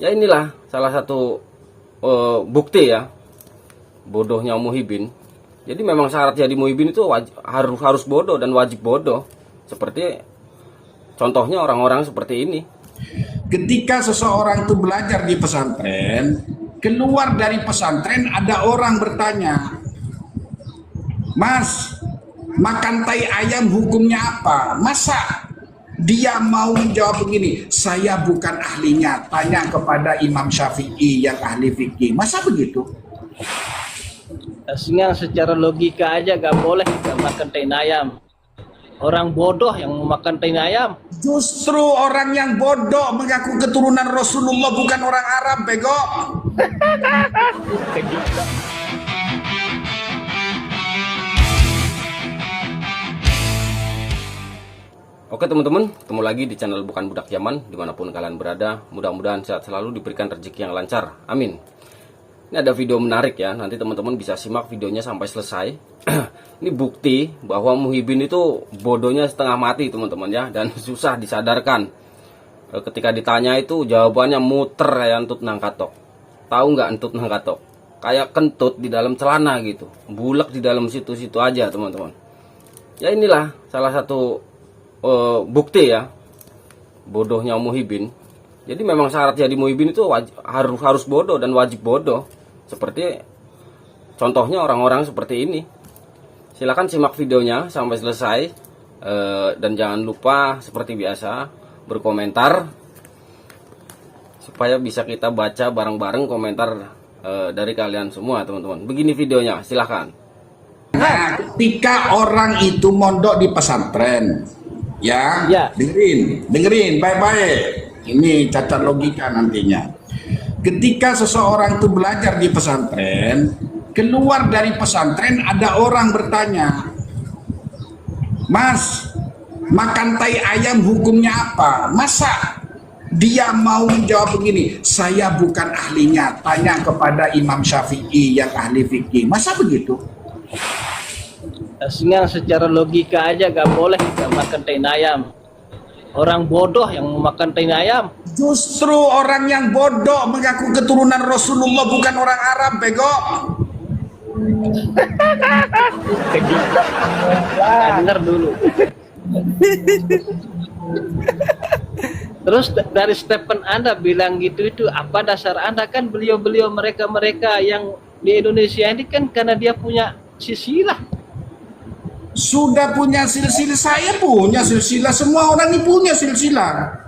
Ya inilah salah satu bukti ya bodohnya Muhyiddin. Jadi memang syarat jadi Muhyiddin itu harus bodoh dan wajib bodoh. Seperti contohnya orang-orang seperti ini. Ketika seseorang itu belajar di pesantren, keluar dari pesantren ada orang bertanya, "Mas, makan tai ayam hukumnya apa?" Masa dia mau menjawab begini, "Saya bukan ahlinya, tanya kepada Imam Syafi'i yang ahli fikih." Masa begitu? Sehingga secara logika aja gak boleh kita makan tai ayam. Orang bodoh yang mau makan tai ayam. Justru orang yang bodoh mengaku keturunan Rasulullah, bukan orang Arab, bego. Oke teman-teman, ketemu lagi di channel Bukan Budak Zaman. Dimanapun kalian berada, mudah-mudahan sehat selalu, diberikan rezeki yang lancar, amin. Ini ada video menarik ya, nanti teman-teman bisa simak videonya sampai selesai. Ini bukti bahwa Muhyiddin itu bodohnya setengah mati teman-teman ya, dan susah disadarkan. Ketika ditanya itu jawabannya muter kayak entut nang katok. Tahu nggak entut nang katok? Kayak kentut di dalam celana gitu, bulek di dalam situ-situ aja teman-teman. Ya inilah salah satu bukti ya bodohnya Muhyiddin. Jadi memang syarat jadi Muhyiddin itu harus bodoh dan wajib bodoh. Seperti contohnya orang-orang seperti ini. Silahkan simak videonya sampai selesai, dan jangan lupa seperti biasa berkomentar supaya bisa kita baca bareng-bareng komentar dari kalian semua teman-teman. Begini videonya, silahkan. Nah, ketika orang itu mondok di pesantren, ya. dengerin baik-baik. Ini cacat logika nantinya. Ketika seseorang itu belajar di pesantren, keluar dari pesantren ada orang bertanya, "Mas, makan tai ayam hukumnya apa?" Masa dia mau menjawab begini, "Saya bukan ahlinya, tanya kepada Imam Syafi'i yang ahli fikih." Masa begitu? Sehingga secara logika aja gak boleh kita makan tai ayam. Orang bodoh yang mau makan tai ayam. Justru orang yang bodoh mengaku keturunan Rasulullah, bukan orang Arab, bego. Dengar dulu. Terus dari statement Anda bilang gitu, itu apa dasar Anda? Kan beliau-beliau mereka yang di Indonesia ini kan karena dia punya silsilah. Sudah punya silsilah, saya punya silsilah, semua orang ini punya silsilah.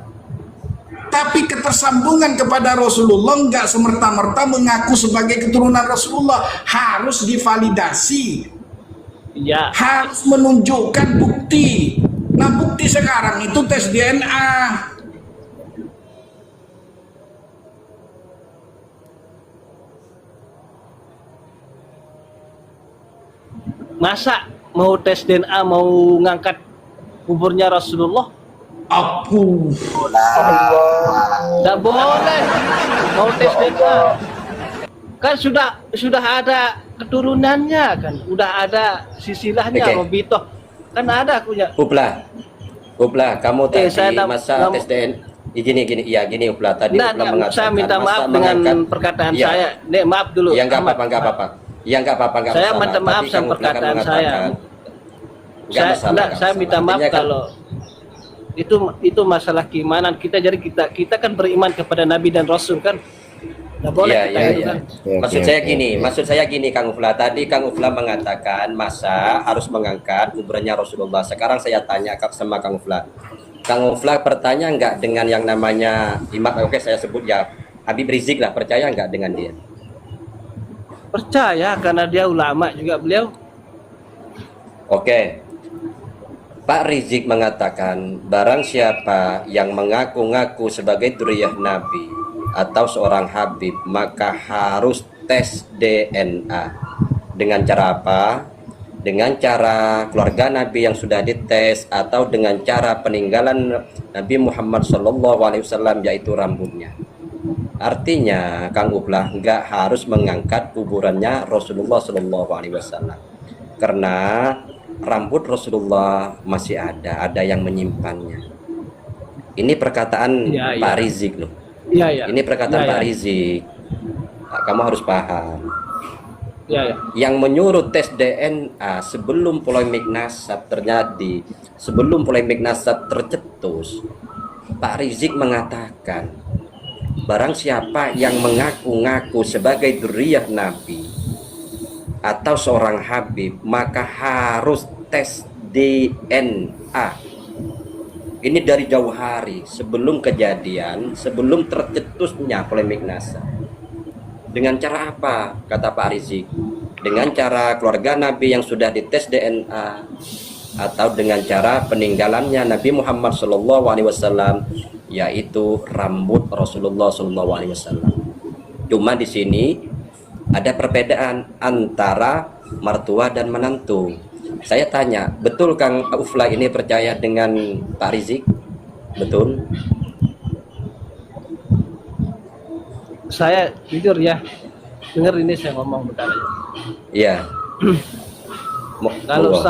Tapi ketersambungan kepada Rasulullah enggak semerta-merta mengaku sebagai keturunan Rasulullah, harus divalidasi. Ya, harus menunjukkan bukti. Nah, bukti sekarang itu tes DNA. masa mau tes DNA, mau ngangkat kuburnya Rasulullah? Aku Tidak boleh mau tes DNA. Kan sudah ada keturunannya, kan udah ada sisilahnya. Robito kan ada punya. Uplah, kamu tadi masa tes DNA gini Uplah tadi Uplah mengatakan saya minta maaf dengan perkataan saya. Maaf dulu. Ya nggak apa-apa. Saya minta maaf sama perkataan saya. Saya minta maaf kalau itu masalah keimanan kita. Jadi kita kan beriman kepada Nabi dan Rasul kan. Nggak boleh kan. Maksud saya gini Kang Ufla. Tadi Kang Ufla mengatakan masa harus mengangkat kuburannya Rasulullah. Sekarang saya tanya sama Kang Ufla. Kang Ufla pertanya nggak dengan yang namanya Imam? Oke, saya sebut ya Habib Rizik lah. Percaya nggak dengan dia? Percaya karena dia ulama juga beliau. Oke. Pak Rizik mengatakan barang siapa yang mengaku-ngaku sebagai dzurriyyah Nabi atau seorang Habib maka harus tes DNA. Dengan cara apa? Dengan cara keluarga Nabi yang sudah dites atau dengan cara peninggalan Nabi Muhammad SAW, yaitu rambutnya. Artinya Kang Uplah nggak harus mengangkat kuburannya Rasulullah SAW karena rambut Rasulullah masih ada yang menyimpannya. Ini perkataan Pak Rizik loh. Iya, iya. Ini perkataan Iya, Pak iya. Rizik. Nah, kamu harus paham. Iya, iya. Yang menyuruh tes DNA sebelum polemik nasab terjadi, sebelum polemik nasab tercetus, Pak Rizik mengatakan, barang siapa yang mengaku-ngaku sebagai dzurriyyah Nabi atau seorang Habib, maka harus tes DNA. Ini dari jauh hari, sebelum kejadian, sebelum tercetusnya polemik nasab. Dengan cara apa? Kata Pak Rizik. Dengan cara keluarga Nabi yang sudah dites DNA, atau dengan cara peninggalannya Nabi Muhammad SAW, yaitu rambut Rasulullah SAW. Cuma di sini ada perbedaan antara mertua dan menantu. Saya tanya, betul Kang Ufla ini percaya dengan Pak Rizik? Betul? Saya jujur ya, dengar ini saya ngomong bentar aja. Iya. Kalau Monggo.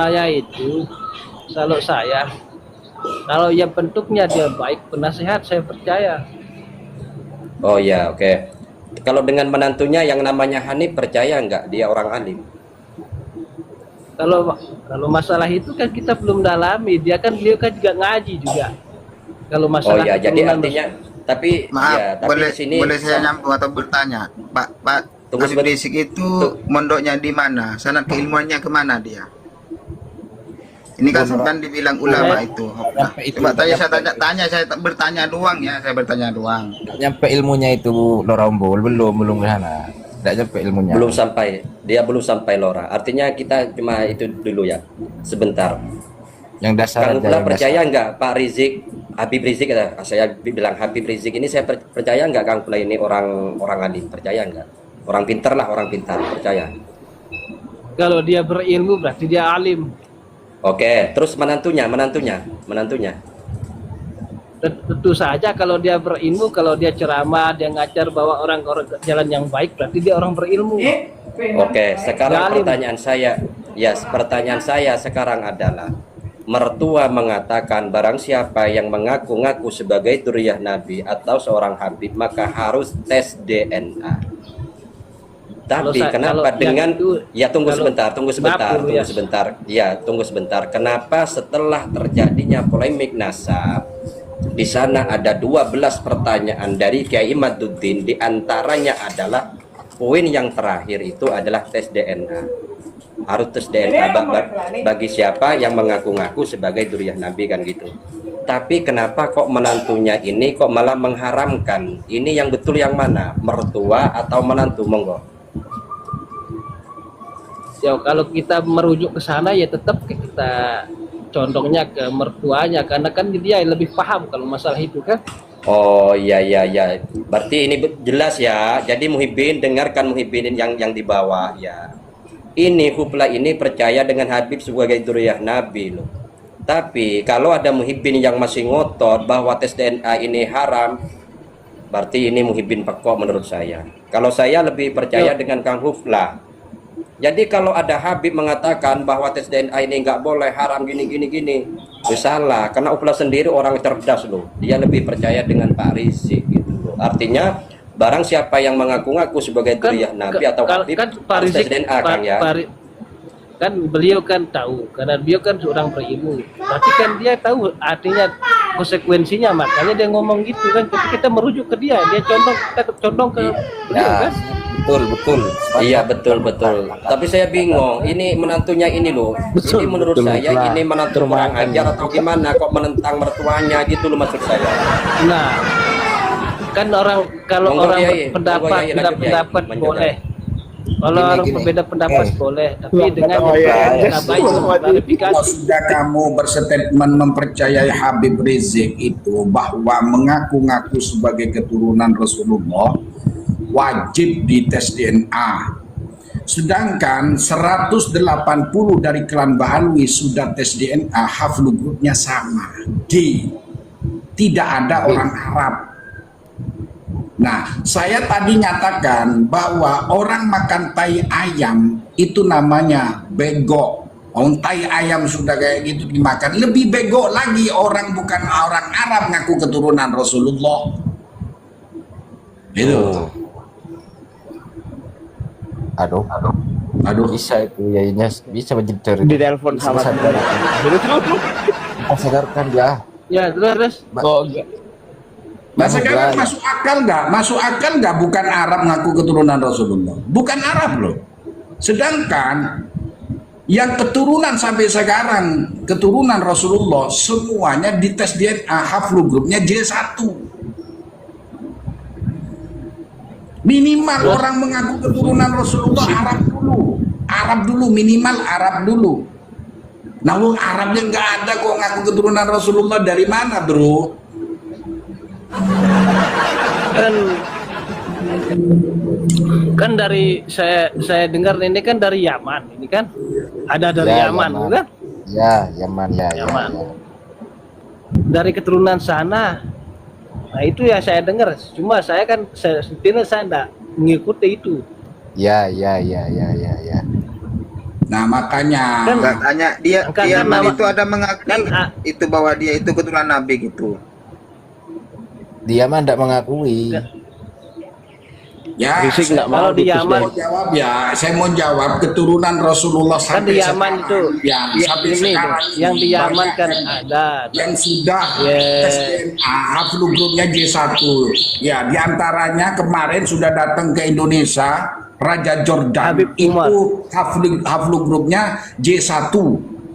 kalau ya bentuknya dia baik, penasehat, saya percaya. Oh ya, oke. Kalau dengan menantunya yang namanya Hanif, percaya nggak dia orang alim? Kalau masalah itu kan kita belum dalami. Beliau kan juga ngaji juga. Kalau Oh masalah ya, jadi keturunan artinya, tapi Maaf, ya, tapi boleh di sini boleh saya nyambung atau bertanya, Pak Tunggu Habib sebentar. Rizik itu mondoknya di mana? Sanad keilmuannya kemana dia? Ini kan sampai dibilang ulama itu. Coba saya bertanya doang ya, saya bertanya doang. Nyampe ilmunya itu Lora Ombol, belum ke sana. Tidak nyampe ilmunya. belum sampai, dia belum sampai Lora. Artinya kita cuma itu dulu ya, sebentar. Yang dasar Kang aja, Ufla yang percaya dasar. nggak Pak Rizik, Habib Rizik, saya bilang Habib Rizik ini, saya percaya nggak Kang Ufla ini orang alim? Percaya nggak? Orang pintar lah, orang pintar, percaya. kalau dia berilmu berarti dia alim. Oke, terus menantunya. Tentu saja kalau dia berilmu, kalau dia ceramah, dia ngajar bawa orang ke jalan yang baik, berarti dia orang berilmu. Oke, sekarang Alim. pertanyaan saya sekarang adalah, mertua mengatakan barang siapa yang mengaku-ngaku sebagai dzurriyyah Nabi atau seorang Habib, maka harus tes DNA. Tapi kenapa kalau dengan yang itu, ya tunggu kalau sebentar. Tunggu sebentar. Kenapa setelah terjadinya polemik nasab, di sana ada 12 pertanyaan dari Kiai Imaduddin, di antaranya adalah poin yang terakhir itu adalah tes DNA. Harus tes DNA bagi siapa yang mengaku-ngaku sebagai dzurriyyah Nabi, kan gitu. Tapi kenapa kok menantunya ini kok malah mengharamkan? Ini yang betul yang mana? Mertua atau menantu? Monggo. Ya kalau kita merujuk ke sana ya tetap kita condongnya ke mertuanya, karena kan dia lebih paham kalau masalah itu kan. Oh iya. Berarti ini jelas ya. Jadi Muhibbin, dengarkan Muhibbin yang di bawah ya. Ini Hupla ini percaya dengan Habib sebagai dzurriyyah Nabi loh. Tapi kalau ada Muhibbin yang masih ngotot bahwa tes DNA ini haram, berarti ini Muhibbin pekok menurut saya. Kalau saya lebih percaya dengan Kang Hufla. Jadi kalau ada Habib mengatakan bahwa tes DNA ini nggak boleh, haram, gini, itu salah. Karena Ufla sendiri orang cerdas loh. Dia lebih percaya dengan Pak Rizik gitu loh. Artinya barang siapa yang mengaku-ngaku sebagai dzurriyyah Nabi atau Habib, Pak harus tes Rizik, DNA Kang ya. kan beliau kan tahu, karena beliau kan seorang berilmu. Berarti kan dia tahu artinya konsekuensinya, makanya dia ngomong gitu kan. Tapi kita merujuk ke dia kita condong ke beliau Ya, kan. betul. Iya betul. Tapi saya bingung. Ini menantunya ini loh. Ini menurut saya ini menantu kurang ajar atau gimana? Kok menentang mertuanya gitu loh maksud saya. Nah, kan kalau Monggo, orang Kiai. berpendapat, Monggo, Kiai, beda lanjut, Kiai. pendapat Lanjut, boleh. Kalau Gini, orang gini. berbeda pendapat boleh, tapi dengan ya. baik klarifikasi. Kalau sudah kamu berstatement mempercayai Habib Rizik itu bahwa mengaku-ngaku sebagai keturunan Rasulullah, wajib dites DNA. Sedangkan 180 dari klan Bahalwi sudah tes DNA, haflu grupnya sama. Tidak ada orang Arab. Nah, saya tadi nyatakan bahwa orang makan tai ayam itu namanya bego. Tai ayam sudah kayak gitu dimakan, lebih bego lagi orang bukan orang Arab ngaku keturunan Rasulullah. Itu. Aduh. Aduh. Bisa itu yainya bisa menjadi Di telepon sama kita sadarkan dia. Ya, terus. Oh, enggak. Nah sekarang Gaya. masuk akal nggak? Masuk akal nggak? Bukan Arab ngaku keturunan Rasulullah. Bukan Arab loh. Sedangkan yang keturunan sampai sekarang keturunan Rasulullah semuanya dites DNA haflu grupnya J1. Minimal orang mengaku keturunan Rasulullah Arab dulu minimal Arab dulu. Nah, wong Arabnya nggak ada kok ngaku keturunan Rasulullah, dari mana, bro? Kan dari saya dengar ini kan dari Yaman, ini kan ada dari Ya, Yaman, Yaman. kan? Ya, Yaman ya. Yaman. Dari keturunan sana. Nah itu yang saya dengar. Cuma saya kan sebetulnya saya enggak mengikuti itu. Ya. Nah makanya Kan Enggak tanya dia Kan Yaman nama- itu ada mengakui kan, itu bahwa dia itu keturunan Nabi gitu. Dia mah tidak mengakui. ya Risik saya nggak mau kalau di putus Yaman mau jawab ya, saya mau jawab keturunan Rasulullah kan sampai di Yaman sekarang, itu yang sampai ini tuh, sekarang yang di Yaman banyak kan ada. yang sudah Yes. tes DNA haflu grupnya J1. Ya, diantaranya kemarin sudah datang ke Indonesia Raja Jordan, Habib Umar. itu haflu grupnya J1.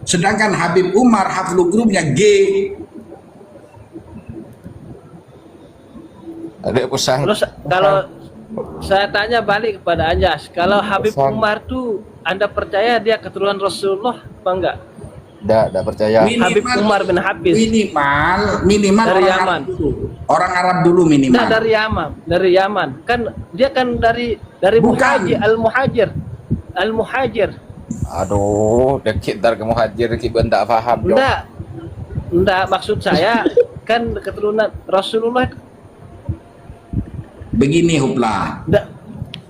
Sedangkan Habib Umar haflu grupnya G. Ada pusang. Terus kalau saya tanya balik kepada Anjas, kalau Habib Pesan. Umar tuh Anda percaya dia keturunan Rasulullah apa enggak? Tidak percaya. Habib Umar bin Hafiz. Minimal Dari orang Yaman. Arab dulu. Orang Arab dulu minimal. Nah, dari Yaman. Kan dia kan dari Bukan. Al-Muhajir. Aduh, dikit dar ke muhajir kita tidak paham. Jo. Enggak maksud saya kan keturunan Rasulullah. Begini Hupla, Enggak.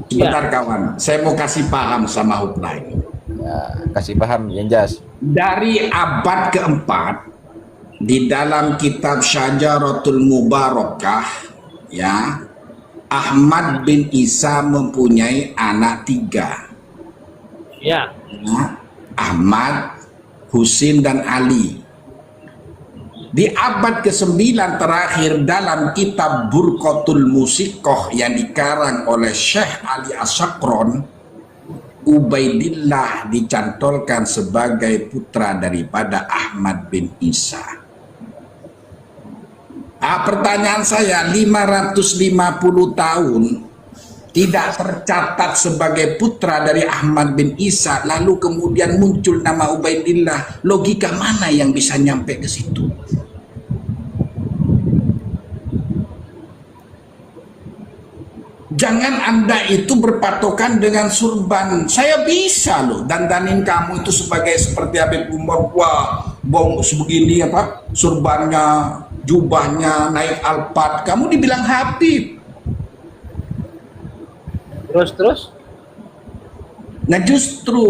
sebentar kawan, saya mau kasih paham sama Hupla ini. Ya, kasih paham yang jas. Dari abad keempat di dalam kitab Syajaratul Mubarakah, ya, Ahmad bin Isa mempunyai anak 3. Ya. Ya, Ahmad, Husin dan Ali. Di abad ke-9 terakhir dalam kitab Burqatul Musikoh yang dikarang oleh Syekh Ali Asyakron, Ubaidillah dicantolkan sebagai putra daripada Ahmad bin Isa. Pertanyaan saya, 550 tahun tidak tercatat sebagai putra dari Ahmad bin Isa, lalu kemudian muncul nama Ubaidillah. Logika mana yang bisa nyampe ke situ? Jangan Anda itu berpatokan dengan surban. Saya bisa loh dandanin kamu itu seperti Habib Umar. Wah, bong sebegini apa? Surbannya, jubahnya naik alpat. Kamu dibilang Habib. Terus. Nah justru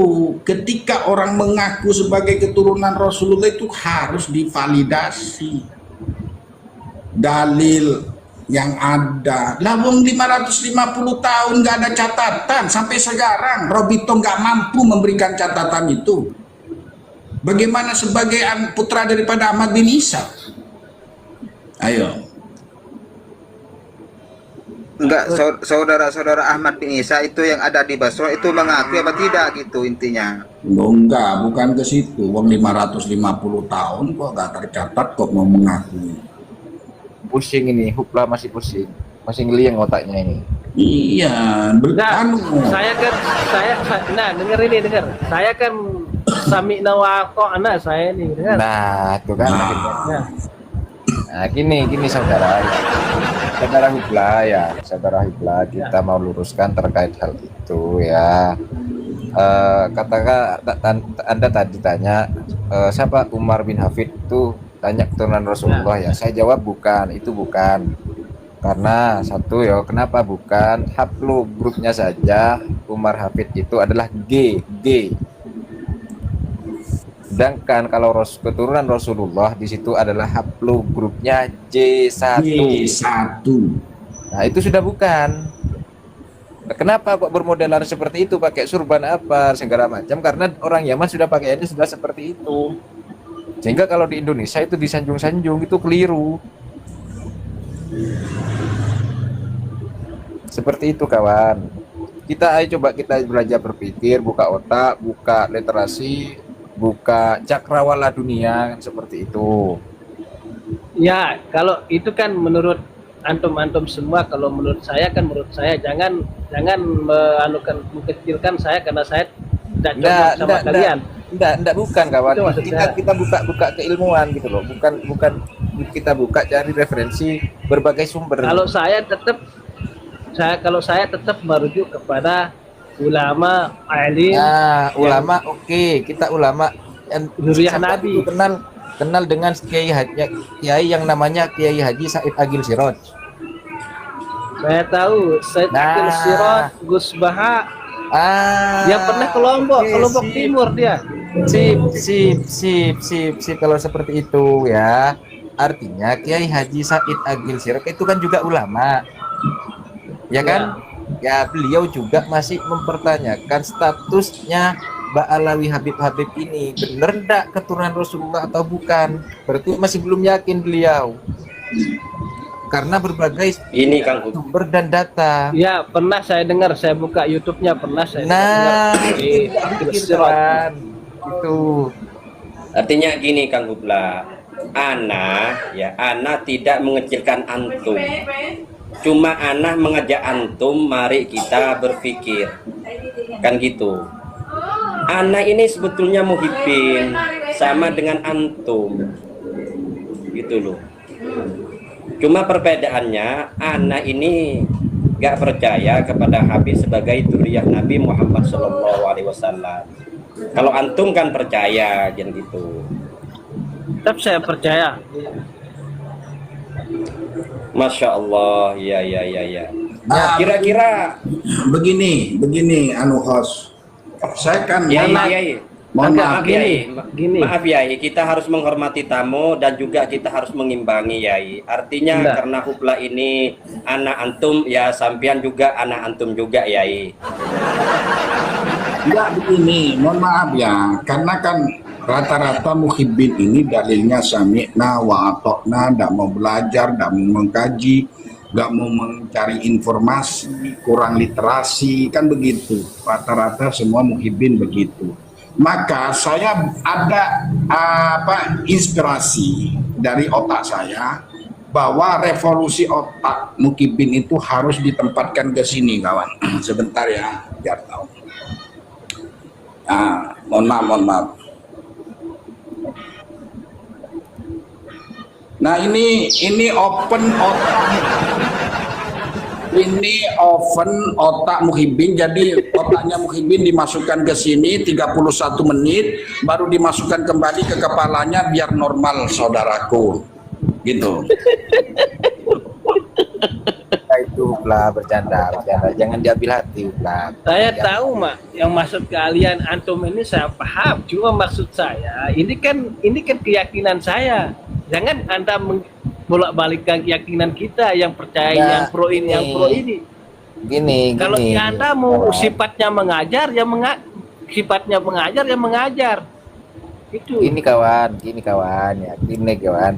ketika orang mengaku sebagai keturunan Rasulullah itu harus divalidasi dalil yang ada. Lawang 550 tahun nggak ada catatan sampai sekarang. Robito nggak mampu memberikan catatan itu. Bagaimana sebagai putra daripada Ahmad bin Isa? Ayo. Enggak, saudara-saudara Ahmad bin Isa itu yang ada di Basra itu mengakui apa tidak gitu intinya. Loh, enggak, bukan ke situ. Wong 550 tahun kok nggak tercatat kok mau mengakui. Pusing ini, Hupla masih pusing. Masih ngeliang otaknya ini. Iya, Nah, bertanu. saya nah denger. Saya kan sami nawako anak saya ini, dengar. Nah, itu kan. Nah, Nah, gini saudara. Saudara Hipla, kita mau luruskan terkait hal itu ya. Katakan Anda tadi tanya siapa Umar bin Hafid itu, tanya keturunan Rasulullah ya. Saya jawab bukan, itu bukan. Karena satu ya, kenapa bukan? Haplu grupnya saja Umar Hafid itu adalah G. Sedangkan kalau keturunan Rasulullah di situ adalah haplu grupnya J1. Nah, itu sudah bukan. Nah, kenapa kok bermodelan seperti itu, pakai surban apa segala macam? Karena orang Yaman sudah pakaiannya sudah seperti itu. Sehingga kalau di Indonesia itu disanjung-sanjung, itu keliru. Seperti itu kawan. Coba kita belajar berpikir, buka otak, buka literasi, buka cakrawala dunia, seperti itu. Ya, kalau itu kan menurut antum-antum semua, kalau menurut saya jangan mengecilkan saya karena saya tidak cocok sama kalian. Enggak, bukan kawan. Itu maksud saya. Kita buka keilmuan gitu loh. Bukan kita buka cari referensi berbagai sumber. Kalau saya tetap merujuk kepada ulama, alim. Nah, ulama oke. Kita ulama Zuriyah siapa Nabi. itu kenal dengan kiai yang namanya Kiai Haji Said Agil Siraj. Saya tahu Said Agil Siraj, Gus Baha. Dia pernah ke Lombok, Timur dia. Sip. Kalau seperti itu ya, artinya Kiai Haji Said Agil Siraj itu kan juga ulama, ya kan? Ya, beliau juga masih mempertanyakan statusnya Ba'alawi Habib ini, bener enggak keturunan Rasulullah atau bukan? Berarti masih belum yakin beliau. Karena berbagai Ini Kang sumber dan data. Ya, pernah saya dengar, saya buka YouTube-nya, pernah saya dengar. Itu Artinya gini Kang Gubla, ana tidak mengecilkan antum. Cuma ana mengajak antum, mari kita berpikir. Kan gitu. Ana ini sebetulnya muhibbin sama dengan antum. Gitu loh. Cuma perbedaannya, ana ini gak percaya kepada Habib sebagai dzurriyyah Nabi Muhammad SAW. Kalau antum kan percaya, jangan gitu. Tetap saya percaya. Masya Allah, ya. Nah, Kira-kira begini anu host. Saya kan mohon maaf Gini. Maaf Yai, kita harus menghormati tamu dan juga kita harus mengimbangi Yai. Artinya Enggak. karena hubla ini anak antum ya, sampian juga anak antum juga Yai. ya begini, mohon maaf ya, karena kan rata-rata muhibbin ini dalilnya sami'na wa atokna, tidak mau belajar, tidak mau mengkaji, nggak mau mencari informasi, kurang literasi, kan begitu. Rata-rata semua muhibbin begitu. Maka saya ada inspirasi dari otak saya bahwa revolusi otak muhibbin itu harus ditempatkan ke sini kawan. Sebentar ya, biar tahu. Mohon maaf. Nah ini open otak. Ini oven otak muhibbin, jadi otaknya muhibbin dimasukkan ke sini 31 menit, baru dimasukkan kembali ke kepalanya biar normal saudaraku, gitu. itu lah bercanda, jangan diambil hati lah. Saya tahu mak, yang maksud kalian antum ini saya paham. Cuma maksud saya, ini kan keyakinan saya. Jangan Anda bolak-balikkan keyakinan kita yang percaya yang pro ini, yang pro ini. Gini. Kalau Anda mau sifatnya mengajar, sifatnya mengajar ya mengajar. Itu. Gini kawan,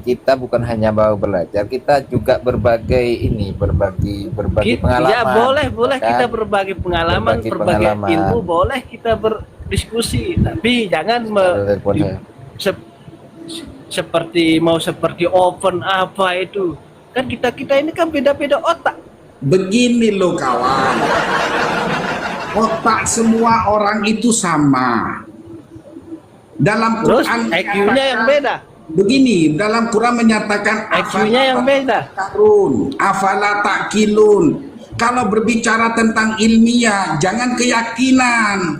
kita bukan hanya mau belajar, kita juga berbagi pengalaman. Ya boleh kan? Kita berbagi pengalaman, berbagi ilmu, boleh kita berdiskusi, tapi jangan seperti open apa itu. Kan kita ini kan beda-beda otak. Begini loh kawan, otak semua orang itu sama. Dalam Quran IQ-nya yang beda. Begini, dalam Quran menyatakan IQ-nya yang beda. Afala ta'qilun. Kalau berbicara tentang ilmiah, jangan keyakinan.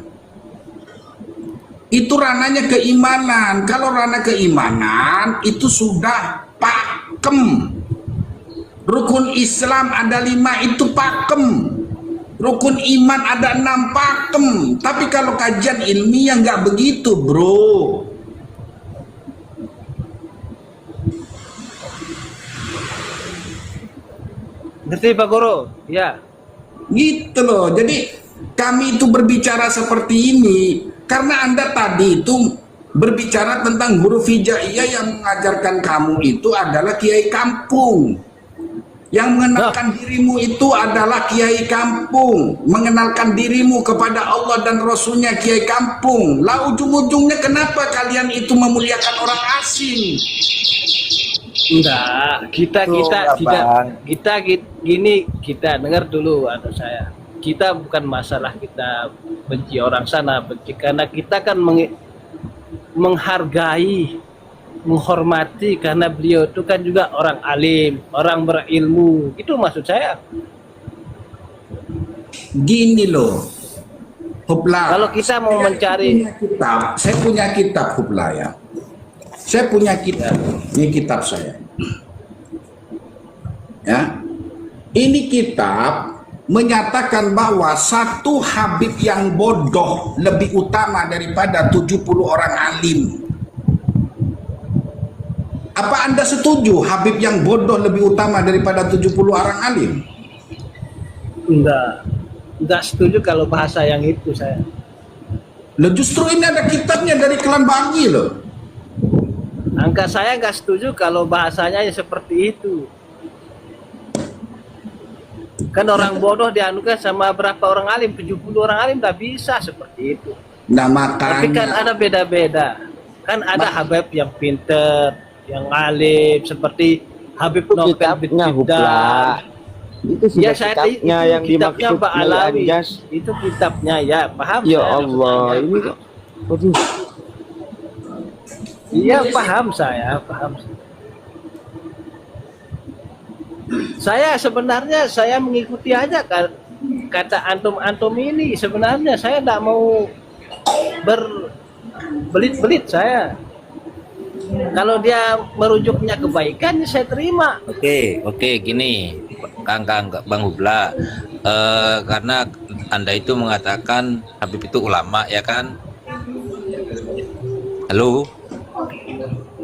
Itu ranahnya keimanan. Kalau ranah keimanan itu sudah pakem. Rukun Islam ada 5 itu pakem. Rukun iman ada 6 pakem. Tapi kalau kajian ilmiah nggak begitu bro. Ngerti Pak Guru? Ya. Gitu loh. Jadi kami itu berbicara seperti ini karena Anda tadi itu berbicara tentang huruf hijaiyah yang mengajarkan kamu itu adalah kiai kampung. Yang mengenalkan dirimu itu adalah kiai kampung. Mengenalkan dirimu kepada Allah dan Rasulnya kiai kampung. Lah ujung-ujungnya kenapa kalian itu memuliakan orang asing? Enggak, kita gini, kita dengar dulu ada saya. Kita bukan masalah kita benci orang sana, benci karena kita kan menghargai, menghormati karena beliau itu kan juga orang alim, orang berilmu. Itu maksud saya. Gini loh, Hupla. Kalau kita mau mencari saya punya kitab Hupla ya. Saya punya kitab, ini kitab saya. Ya, ini kitab menyatakan bahwa satu Habib yang bodoh lebih utama daripada 70 orang alim. Apa Anda setuju Habib yang bodoh lebih utama daripada 70 orang alim? Enggak setuju kalau bahasa yang itu saya. Loh, justru ini ada kitabnya dari Klan Bangi loh. Angka saya nggak setuju kalau bahasanya seperti itu. Kan orang bodoh dianukan sama berapa orang alim, 70 orang alim nggak bisa seperti itu. Nah makanya. Tapi kan ada beda-beda. Kan ada Habib yang pinter, yang alim, seperti Habib Novel kitabnya Bidar. Itu sudah kitabnya yang kitabnya dimaksud Pak Alawi. Anjas. Itu kitabnya ya, paham Ya saya Allah, maksudnya. ini kok. Waduh. Iya paham saya, paham. Saya sebenarnya saya mengikuti aja kata antum ini. Sebenarnya saya tidak mau berbelit-belit saya. Kalau dia merujuknya kebaikan, saya terima. Oke, gini, Kang Bang Hubla, karena Anda itu mengatakan Habib itu ulama, ya kan? Halo?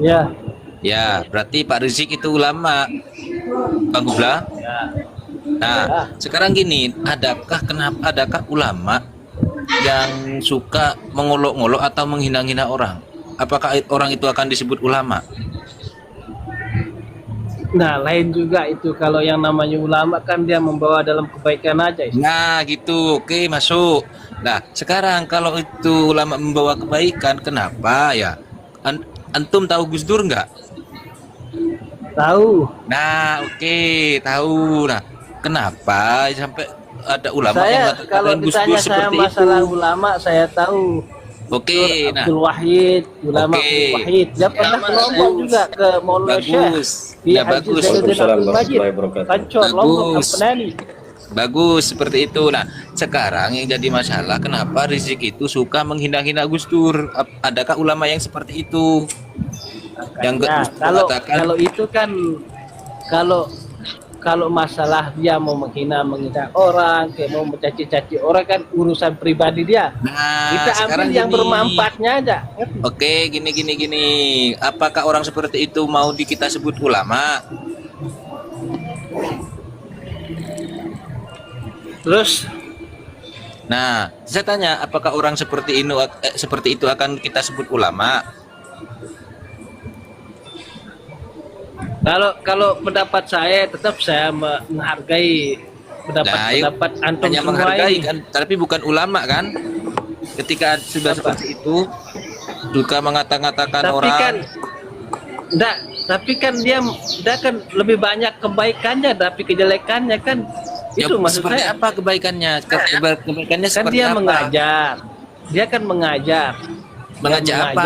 Ya. Ya, berarti Pak Rizik itu ulama, Bang Hubla? Ya. Nah, sekarang gini, adakah ulama yang suka mengolok-ngolok atau menghina-hina orang? Apakah orang itu akan disebut ulama? Nah, lain juga itu kalau yang namanya ulama kan dia membawa dalam kebaikan aja. Nah, gitu. Oke, masuk. Nah, sekarang kalau itu ulama membawa kebaikan, kenapa ya? Antum tahu Gus Dur nggak? Tahu. Nah, oke, tahu. Nah, kenapa sampai ada ulama yang Saya kalau mengatakan Gus Dur ditanya saya seperti masalah itu? ulama saya tahu. Oke, nah, Abdul Wahid, ulama Oke. Abdul Wahid. Dia pernah kelompok juga ke Maulana Syekh. bagus. Ya, bagus. Kancor, Lombok, Bagus. Penani. Bagus, seperti itu. Nah, sekarang yang jadi masalah, kenapa Rizik itu suka menghina-hina Gus Dur? Adakah ulama yang seperti itu? Yang Nah, Gus Dur katakan, kalau itu kan kalau masalah dia mau menghina orang, kayak mau mencaci-caci orang kan urusan pribadi dia. nah, Kita ambil sekarang yang gini. bermanfaatnya aja. Oke, gini. Apakah orang seperti itu mau kita sebut ulama? Terus, Nah, saya tanya, apakah orang seperti itu akan kita sebut ulama? kalau pendapat saya tetap saya menghargai pendapat antum hanya semua menghargai ini. kan, tapi bukan ulama kan? Ketika sudah seperti itu, juga mengata-ngatakan orang. Tapi kan dia kan lebih banyak kebaikannya tapi kejelekannya kan. Itu maksud seperti saya. apa kebaikannya? Kebaikannya Kan seperti dia apa? mengajar. Dia kan mengajar. Mengajar apa?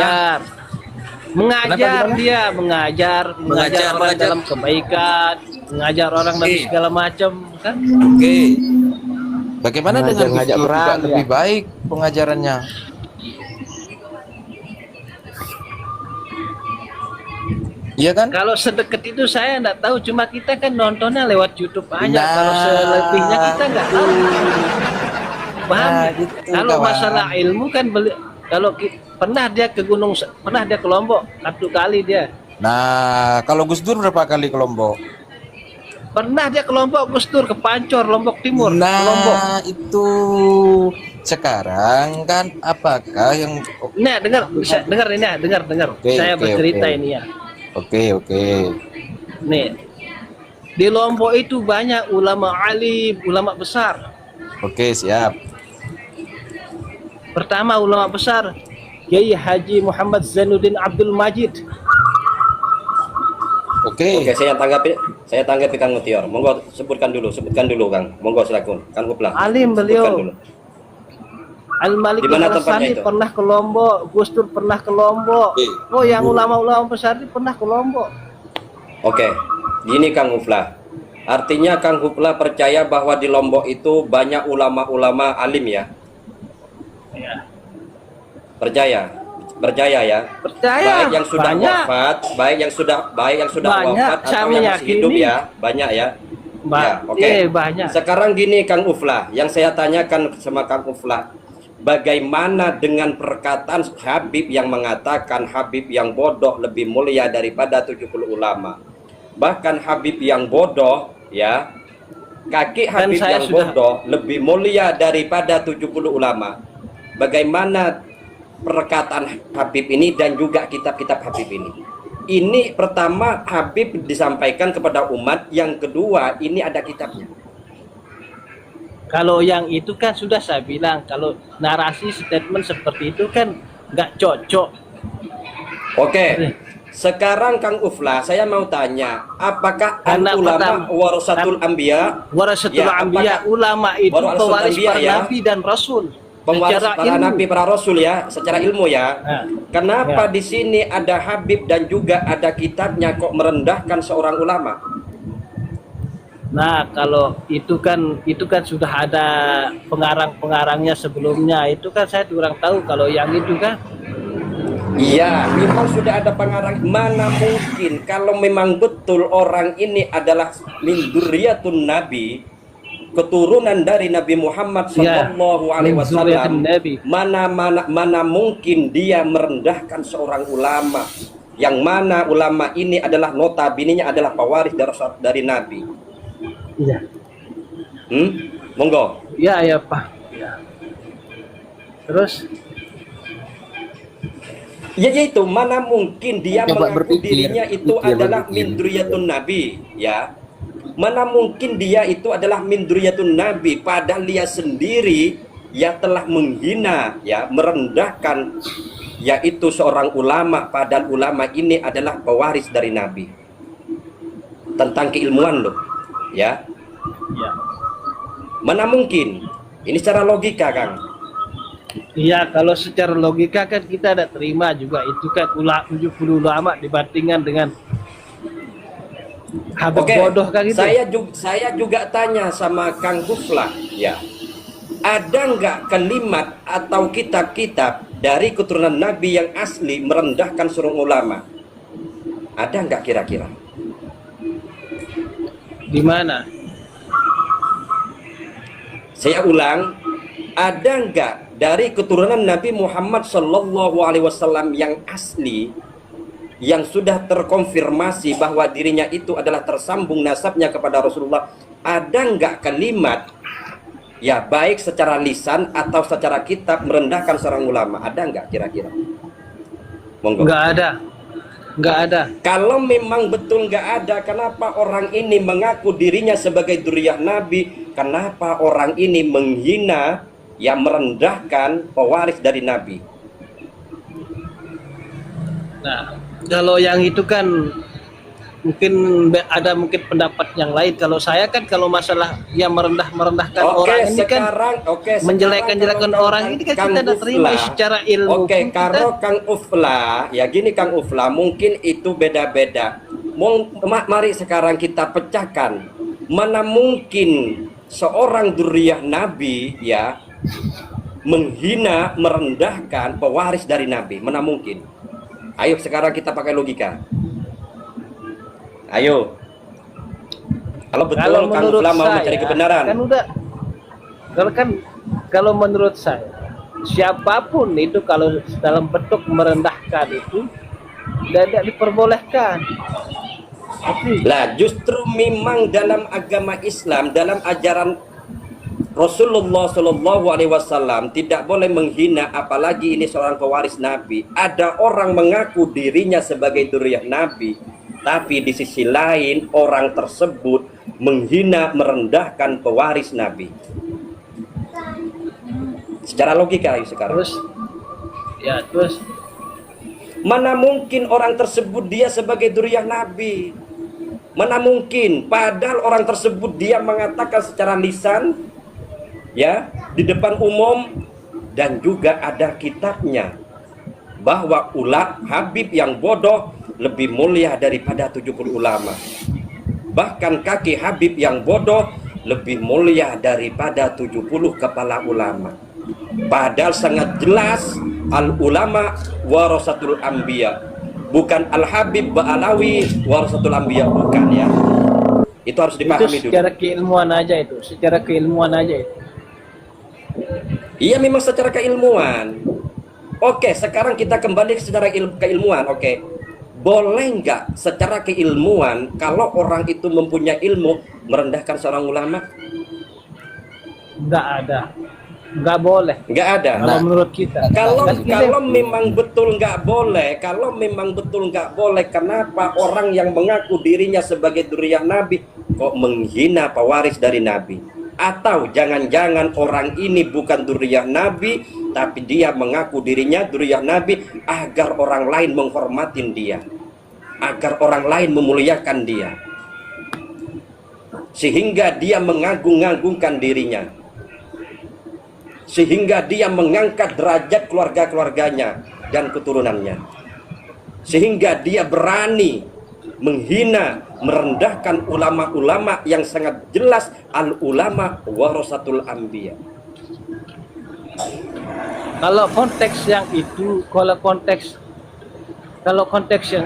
Mengajar Kenapa? dia mengajar orang Mengajar. dalam kebaikan, mengajar orang dalam Oke. segala macam kan. Oke. Bagaimana dengan Gus Ngajak Dur perang, juga ya. lebih baik pengajarannya? Iya kan? Kalau sedekat itu saya enggak tahu, cuma kita kan nontonnya lewat YouTube aja. Nah. Kalau selebihnya kita enggak tahu. Paham? Nah, gitu, Kalau kawan. masalah ilmu kan pernah dia ke gunung, pernah dia ke Lombok 1 kali dia. Nah, kalau Gus Dur berapa kali ke Lombok? Pernah dia ke Lombok, Gus Dur, ke Pancor, Lombok Timur, ke Lombok. Nah, itu sekarang kan apakah yang Nah, dengar ini ya, dengar. Oke, Saya oke, bercerita oke. ini ya. Oke. Nih, di Lombok itu banyak ulama alim, ulama besar. Oke, siap. Pertama ulama besar, Kiai Haji Muhammad Zainuddin Abdul Majid. Oke. Oke, saya tanggapi Kang Mutior. Monggo sebutkan dulu Kang. Monggo silakan. Kang Kupla. Alim Sebutkan beliau. dulu. Al-Malik Di mana tempatnya Al-Rasani itu? pernah ke Lombok, Gus Dur pernah ke Lombok. Oh, yang ulama-ulama besar ini pernah ke Lombok. Oke, gini Kang Kupla. Artinya Kang Kupla percaya bahwa di Lombok itu banyak ulama-ulama alim ya? Ya. Percaya ya? Percaya. Baik yang sudah banyak. wafat, baik yang sudah Banyak, wafat saya atau yang masih hidup meyakini. ya, banyak ya. Ya, oke. Banyak. Sekarang gini Kang Uflah, yang saya tanyakan sama Kang Uflah, bagaimana dengan perkataan Habib yang mengatakan Habib yang bodoh lebih mulia daripada 70 ulama? Bahkan Habib yang bodoh ya, kaki Dan Habib saya yang sudah- bodoh lebih mulia daripada 70 ulama. Bagaimana perkataan Habib ini dan juga kitab-kitab Habib ini? Ini pertama Habib disampaikan kepada umat, yang kedua ini ada kitabnya. Kalau yang itu kan sudah saya bilang, kalau narasi statement seperti itu kan nggak cocok. Oke, sekarang Kang Uflah, saya mau tanya, apakah Karena ulama pertama- warasatul anbiya? Warasatul Ya, anbiya, apakah ulama itu warasatul pewaris anbiya, para ya? nabi dan rasul. Pewaris Secara para ilmu. nabi, para rasul ya, secara ilmu ya. Nah, Kenapa ya. di sini ada Habib dan juga ada kitabnya kok merendahkan seorang ulama? Nah, kalau itu kan sudah ada pengarang-pengarangnya sebelumnya. Itu kan saya kurang tahu kalau yang itu kan. Iya, memang sudah ada pengarang. Mana mungkin kalau memang betul orang ini adalah min dzurriyyatun nabi, keturunan dari Nabi Muhammad Ya, Sallallahu Alaihi min dzurriyyatun Wasallam, Nabi. mana mungkin dia merendahkan seorang ulama, yang mana ulama ini adalah notabene-nya adalah pewaris dari Nabi. Iya. Monggo. Ya Pak. Ya. Terus Ya yaitu mana mungkin dia Coba mengaku berpikir, dirinya itu adalah berpikir. min dzurriyyatun nabi, ya. Mana mungkin dia itu adalah min dzurriyyatun nabi, padahal dia sendiri ya telah menghina, ya, merendahkan yaitu seorang ulama, padahal ulama ini adalah pewaris dari Nabi. Tentang keilmuan loh, ya. ya. Mana mungkin? Ini secara logika, Kang. Iya, kalau secara logika kan kita ada terima juga itu kan 70 ulama dibandingkan dengan Habib Oke, bodoh kan itu. saya juga tanya sama Kang Guflah, ya. Ada nggak kalimat atau kitab-kitab dari keturunan Nabi yang asli merendahkan seorang ulama? Ada nggak kira-kira? Di mana? Saya ulang, ada nggak dari keturunan Nabi Muhammad Sallallahu Alaihi Wasallam yang asli, yang sudah terkonfirmasi bahwa dirinya itu adalah tersambung nasabnya kepada Rasulullah, ada nggak kalimat, ya baik secara lisan atau secara kitab merendahkan seorang ulama? Ada nggak kira-kira? Monggo. Nggak ada. Kalau memang betul nggak ada, kenapa orang ini mengaku dirinya sebagai dzurriyyah Nabi? Kenapa orang ini menghina, yang merendahkan pewaris dari Nabi? Nah, kalau yang itu kan mungkin ada pendapat yang lain. Kalau saya kan kalau masalah yang merendahkan orang ini kan menjelek-jelekan orang ini kan kita tidak terima secara ilmu. Oke, kalau Kang Uflah, ya gini Kang Uflah, mungkin itu beda-beda. Mari sekarang kita pecahkan. Mana mungkin seorang dzurriyyah Nabi ya menghina, merendahkan pewaris dari Nabi? Mana mungkin? Ayo sekarang kita pakai logika. Ayo. Kalau betul Kang Uflah mau mencari kebenaran. Kan udah. Kalau menurut saya, siapapun itu kalau dalam bentuk merendahkan itu tidak diperbolehkan. Lah justru memang dalam agama Islam, dalam ajaran Rasulullah Shallallahu Alaihi Wasallam tidak boleh menghina, apalagi ini seorang pewaris Nabi. Ada orang mengaku dirinya sebagai dzurriyyah Nabi, tapi di sisi lain orang tersebut menghina, merendahkan pewaris Nabi. Secara logika sekarang. Terus Mana mungkin orang tersebut dia sebagai dzurriyyah Nabi? Mana mungkin? Padahal orang tersebut dia mengatakan secara lisan, ya, di depan umum, dan juga ada kitabnya, bahwa Habib yang bodoh lebih mulia daripada 70 ulama. Bahkan kaki Habib yang bodoh lebih mulia daripada 70 kepala ulama. Padahal sangat jelas al-ulama warasatul anbiya, bukan al-habib ba'alawi warasatul anbiya, bukan ya. Itu harus dipahami itu secara keilmuan aja itu, Iya, memang secara keilmuan. Oke, sekarang kita kembali ke secara keilmuan. Oke, boleh nggak secara keilmuan kalau orang itu mempunyai ilmu merendahkan seorang ulama? Nggak ada, nggak boleh. Nggak ada. Kalau menurut kita. Kalau memang betul nggak boleh, kenapa orang yang mengaku dirinya sebagai dzurriyyah Nabi kok menghina pewaris dari Nabi? Atau jangan-jangan orang ini bukan dzurriyyah Nabi, tapi dia mengaku dirinya dzurriyyah Nabi agar orang lain menghormatin dia, agar orang lain memuliakan dia, sehingga dia mengagung-agungkan dirinya, sehingga dia mengangkat derajat keluarga-keluarganya dan keturunannya, sehingga dia berani menghina, merendahkan ulama-ulama yang sangat jelas al-ulama warasatul anbiya. Kalau konteks yang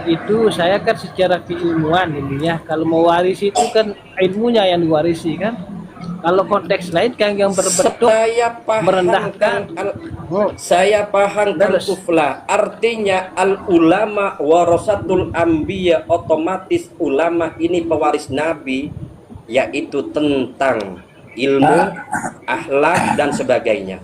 itu saya kan secara keilmuan ini ya. Kalau mewarisi itu kan ilmunya yang diwarisi kan. Kalau konteks lain kan yang berbentuk merendahkan. Saya paham dan tufla. Artinya al-ulama warasatul anbiya, otomatis ulama ini pewaris Nabi, yaitu tentang ilmu, akhlak dan sebagainya.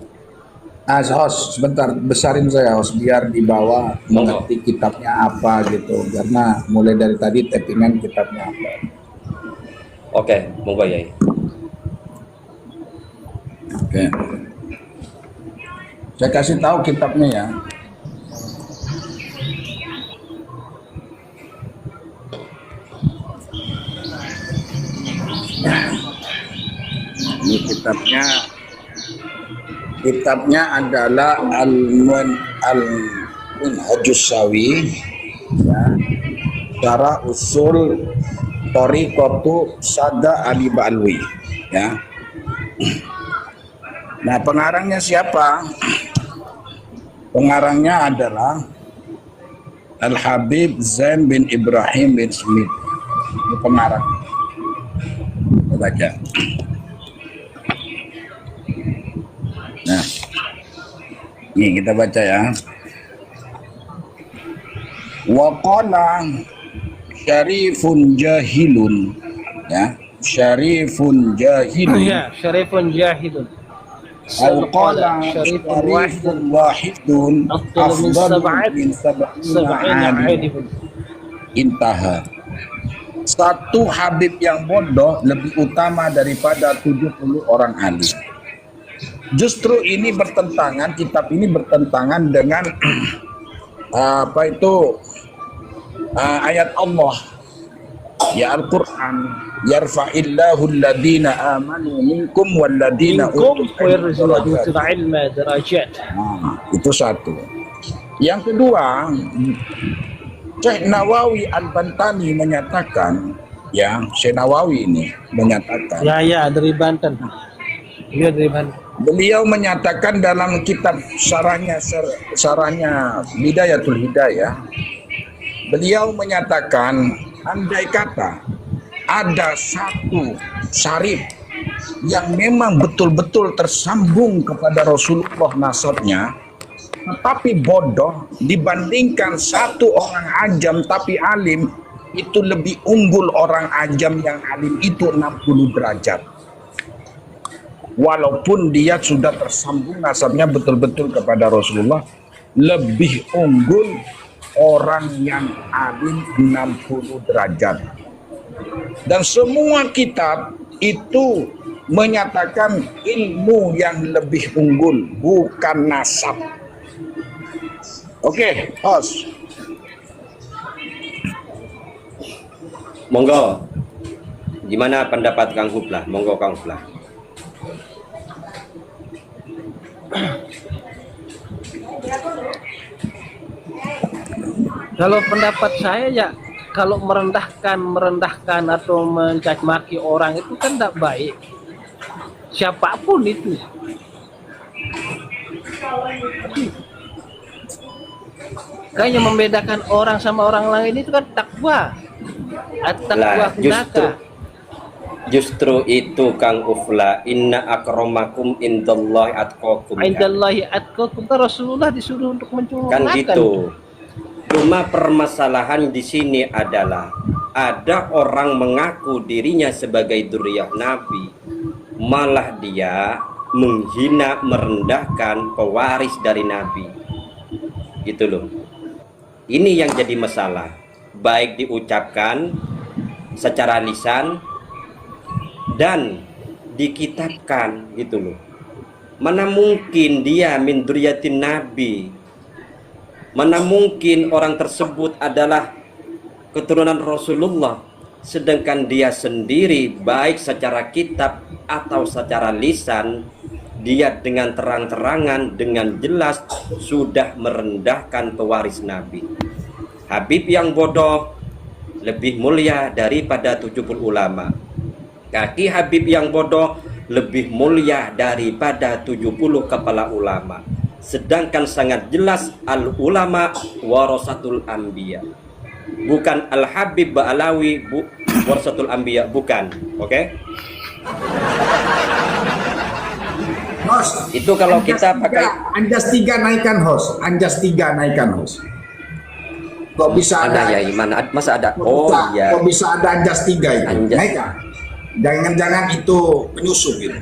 Host, sebentar, besarin saya host biar dibawa mengerti kitabnya apa gitu, karena mulai dari tadi tappingan kitabnya apa. Oke, monggo Yai. Oke. Saya kasih tahu kitabnya ya. Ini kitabnya adalah Al-Minhajus Sawi, ya, Syarah Usul Thariqatu Sada Ali Ba'alwi, ya. Nah, pengarangnya siapa? Pengarangnya adalah Al-Habib Zain bin Ibrahim bin Smith. Ini pengarang. Kita baca. Nah, ini kita baca ya. Waqala syarifun jahilun, ya, syarifun jahilun. Ya, syarifun jahilun. Au qala syarifun wahidun afdalu min sab'ina alim. Intaha. Satu Habib yang bodoh lebih utama daripada 70 orang alim. Justru ini bertentangan, kitab ini bertentangan dengan ayat Allah, ya Al-Quran, yarfa'illahu alladhina amanu minkum walladhina utul ilma darajat. Itu satu. Yang kedua, Syekh Nawawi Al-Bantani menyatakan, ya, Syekh Nawawi ini menyatakan, ya dari Banten. Dia dari Banten. Beliau menyatakan dalam kitab syarahnya Bidayatul Hidayah, beliau menyatakan andai kata ada satu syarif yang memang betul-betul tersambung kepada Rasulullah nasabnya, tetapi bodoh dibandingkan satu orang ajam tapi alim, itu lebih unggul orang ajam yang alim itu 60 derajat. Walaupun dia sudah tersambung nasabnya betul-betul kepada Rasulullah, lebih unggul orang yang alim 60 derajat. Dan semua kitab itu menyatakan ilmu yang lebih unggul, bukan nasab. Oke, host. Monggo. Gimana pendapat Kang Huplah? Monggo Kang Huplah. Kalau pendapat saya ya, kalau merendahkan atau mencaci maki orang itu kan tidak baik. Siapapun itu. Kayaknya membedakan orang sama orang lain itu kan takwa. Takwa Justru itu Kang Ufla, inna akramakum indallahi atqakum. Indallahi atqakum, kan Rasulullah disuruh untuk mencurahkan. Kan gitu. Cuma permasalahan di sini adalah ada orang mengaku dirinya sebagai dzurriyyah Nabi, malah dia menghina, merendahkan pewaris dari Nabi. Gitu loh. Ini yang jadi masalah. Baik diucapkan secara lisan dan dikitabkan gitu loh. Mana mungkin dia min dzurriyyatin Nabi? Mana mungkin orang tersebut adalah keturunan Rasulullah, sedangkan dia sendiri baik secara kitab atau secara lisan, dia dengan terang-terangan, dengan jelas sudah merendahkan pewaris Nabi. Habib yang bodoh lebih mulia daripada 70 ulama. Kaki Habib yang bodoh lebih mulia daripada 70 kepala ulama. Sedangkan sangat jelas al ulama warasatul anbiya, bukan al Habib Ba'alawi warasatul anbiya, bukan. Oke? Host, itu kalau kita pakai Anjas 3 naikkan host, Anjas 3 naikkan host. Kok bisa ada ya mana masa ada? Kok bisa ada Anjas 3 itu? Naikkan. Jangan-jangan itu penyusup gitu.